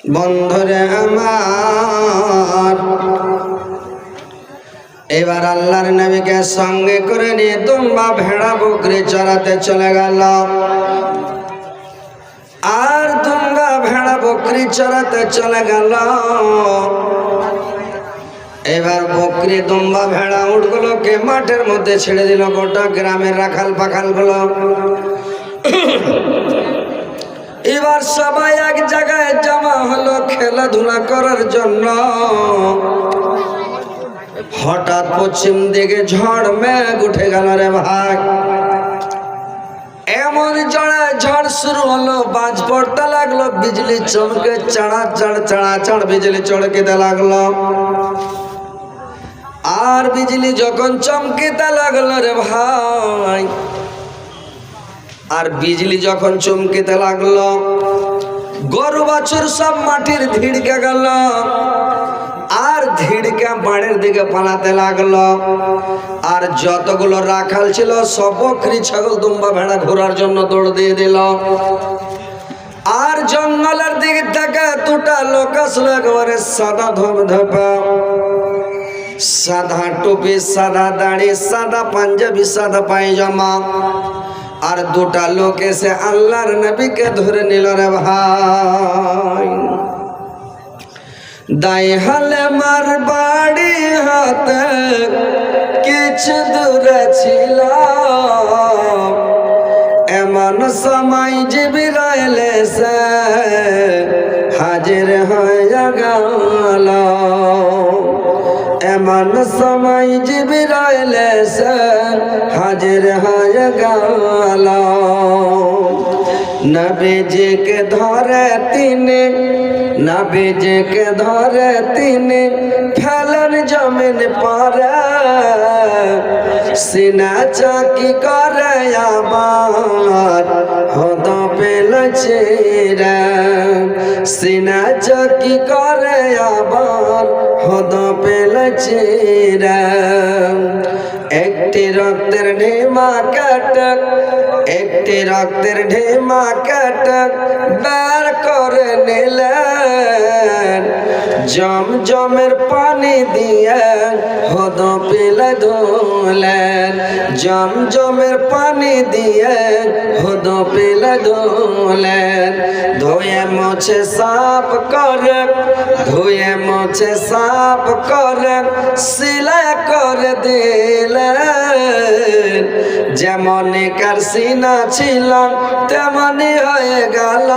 বন্ধুরে আমার, এবার আল্লাহর নবীকে সঙ্গে করে নিয়ে দুম্বা ভেড়া বকরি চড়াতে চলে গেল। আর দুম্বা ভেড়া বকরি চড়াতে চলে গেল। এবার বকরি দুম্বা ভেড়া উটগুলোকে মাঠের মধ্যে ছেড়ে দিল। গোটা গ্রামের রাখাল পাখাল গুলো এবার সবাই এক জায়গায় জমা হলো খেলাধুলা করার জন্য। হঠাৎ পশ্চিম দিকে ঝড় মেঘ উঠে গেল রে ভাই। এমন ঝড় শুরু হলো, বাজ পড়তে লাগলো, বিজলি চমকে চাড়া বিজলি চড়কিতে লাগলো। আর বিজলি যখন চমকিতে লাগলো রে ভাই, আর বিজলি যখন চমকিতে লাগলো, গরু বাছুর সব মাটির ধিড়কে গেল। আর ধিড়কে বাড়ির দিকে পালাতে লাগলো। আর যতগুলো রাখাল ছিল সব বকরি ছাগল দুম্বা ভেড়া ঘোরার জন্য দৌড় দিয়ে দিল। আর জঙ্গলের দিকে থেকে দুটা লোক আসলো, একেবারে সাদা ধপধপা, সাদা টুপি, সাদা দাড়ি, সাদা পাঞ্জাবি, সাদা পায়জামা। আর দুটা লোক এসে আল্লাহর নবীকে ধরে নিল রে ভাই। দাই হালে মার বাড়ি হাতে কিছু দূরে ছিল, এমন সময় জিবরাইল এসে হাজির হয়ে গেল। এমন সময় জিবরাইল এসে হাজির হয়ে গেল। নবীজিকে ধরে তিনি, নবীজিকে ধরে তিনি ফেলেন জমিন পরে। সিনা চাকি করে আমার হদ পেল চিরা, সিনা চাকি করে আবার হদ পেল চিরা। একটি রক্তের ঢিমা কাটক, একটি রক্তের ঢিমা কাটক বের করে নিলেন। জমজমের পানি দিয়ে হদ পেলে ধুলেন, জমজমের পানি দিয়ে হদ পেলে ধুলেন। ধুয়ে মুছে সাফ করে, ধুয়ে মুছে সাফ করে সিলা করে দিলেন। যেমন কার সিনা ছিল তেমনই হয়ে গেল।